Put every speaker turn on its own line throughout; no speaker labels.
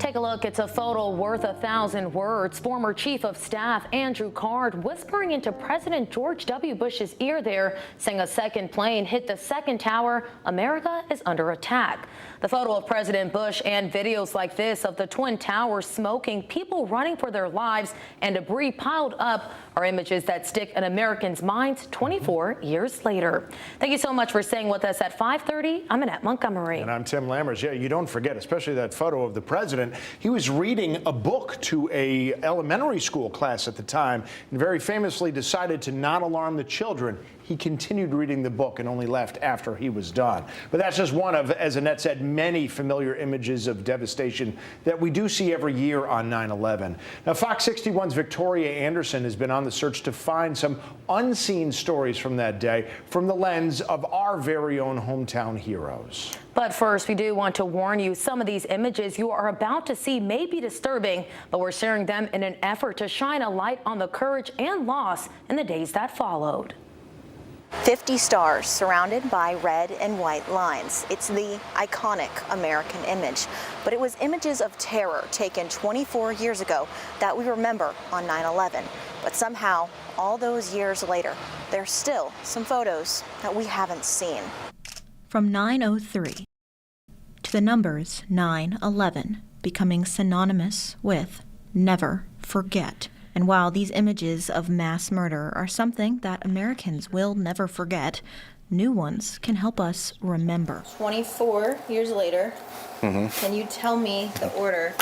Take a look. It's a photo worth 1,000 words. Former Chief of Staff Andrew Card whispering into President George W. Bush's ear there, saying a second plane hit the second tower. America is under attack. The photo of President Bush and videos like this of the Twin Towers smoking, people running for their lives, and debris piled up are images that stick in Americans' minds 24 years later. Thank you so much for staying with us at 5:30. I'm Annette Montgomery.
And I'm Tim Lammers. Yeah, you don't forget, especially that photo of the president. He was reading a book to a elementary school class at the time and very famously decided to not alarm the children. He continued reading the book and only left after he was done. But that's just one of, as Annette said, many familiar images of devastation that we do see every year on 9/11. Now, Fox 61's Victoria Anderson has been on the search to find some unseen stories from that day from the lens of our very own hometown heroes.
But first, we do want to warn you, some of these images you are about to see may be disturbing, but we're sharing them in an effort to shine a light on the courage and loss in the days that followed.
50 stars surrounded by red and white lines. It's the iconic American image, but it was images of terror taken 24 years ago that we remember on 9/11. But somehow, all those years later, there's still some photos that we haven't seen.
From 9/03 to the numbers 9/11 becoming synonymous with never forget. And while these images of mass murder are something that Americans will never forget, new ones can help us remember.
24 years later, Can you tell me the order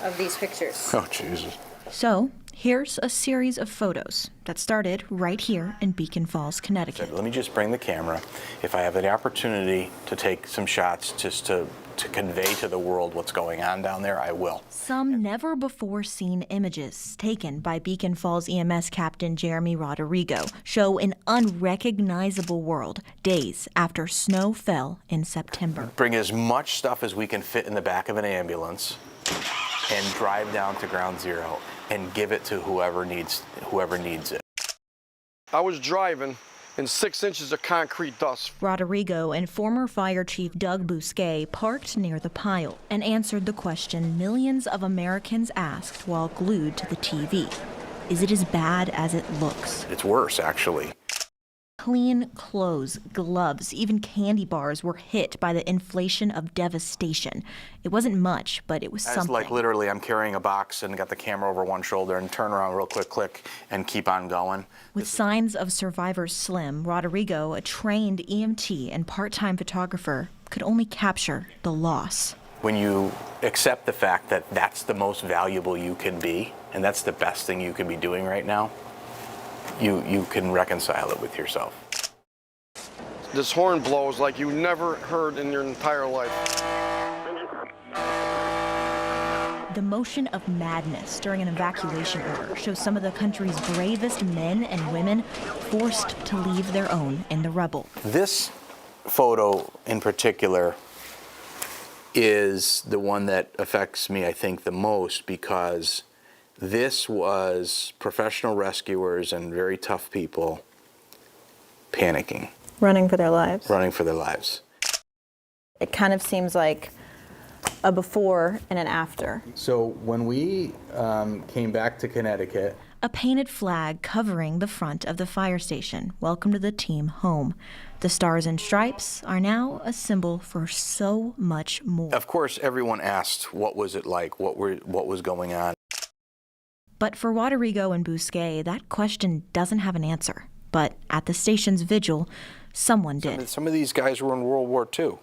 of these pictures?
Oh, Jesus.
So, here's a series of photos that started right here in Beacon Falls, Connecticut.
Let me just bring the camera. If I have the opportunity to take some shots just to convey to the world what's going on down there, I will.
Some never-before-seen images taken by Beacon Falls EMS Captain Jeremy Rodorigo show an unrecognizable world days after snow fell in September.
Bring as much stuff as we can fit in the back of an ambulance and drive down to Ground Zero and give it to whoever needs it.
I was driving in 6 inches of concrete dust.
Rodorigo and former Fire Chief Doug Bousquet parked near the pile and answered the question millions of Americans asked while glued to the TV. Is it as bad as it looks?
It's worse, actually.
Clean clothes, gloves, even candy bars were hit by the inflation of devastation. It wasn't much, but it was something.
Like literally I'm carrying a box and got the camera over one shoulder and turn around real quick, click, and keep on going.
With signs of survivors slim, Rodorigo, a trained EMT and part-time photographer, could only capture the loss.
When you accept the fact that that's the most valuable you can be, and that's the best thing you can be doing right now, you can reconcile it with yourself.
This horn blows like you never heard in your entire life.
The motion of madness during an evacuation order shows some of the country's bravest men and women forced to leave their own in the rubble.
This photo in particular is the one that affects me, I think, the most, because this was professional rescuers and very tough people panicking.
Running for their lives.
Running for their lives.
It kind of seems like a before and an after.
So when we came back to Connecticut,
a painted flag covering the front of the fire station welcomed the team home. The stars and stripes are now a symbol for so much more.
Of course, everyone asked, what was it like? What was going on?
But for Rodorigo and Bousquet, that question doesn't have an answer. But at the station's vigil, someone did.
Some of these guys were in World War II,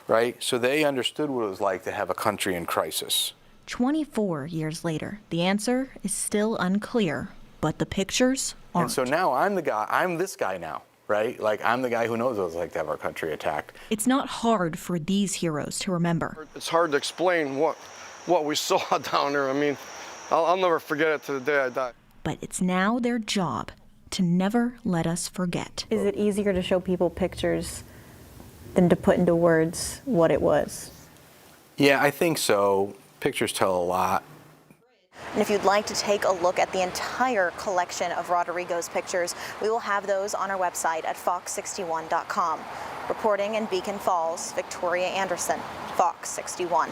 right? So they understood what it was like to have a country in crisis.
24 years later, the answer is still unclear, but the pictures aren't.
And so now I'm this guy now, right? Like, I'm the guy who knows what it was like to have our country attacked.
It's not hard for these heroes to remember.
It's hard to explain what we saw down there. I mean, I'll never forget it to the day I die.
But it's now their job to never let us forget.
Is it easier to show people pictures than to put into words what it was?
Yeah, I think so. Pictures tell a lot.
And if you'd like to take a look at the entire collection of Rodorigo's pictures, we will have those on our website at fox61.com. Reporting in Beacon Falls, Victoria Anderson, Fox 61.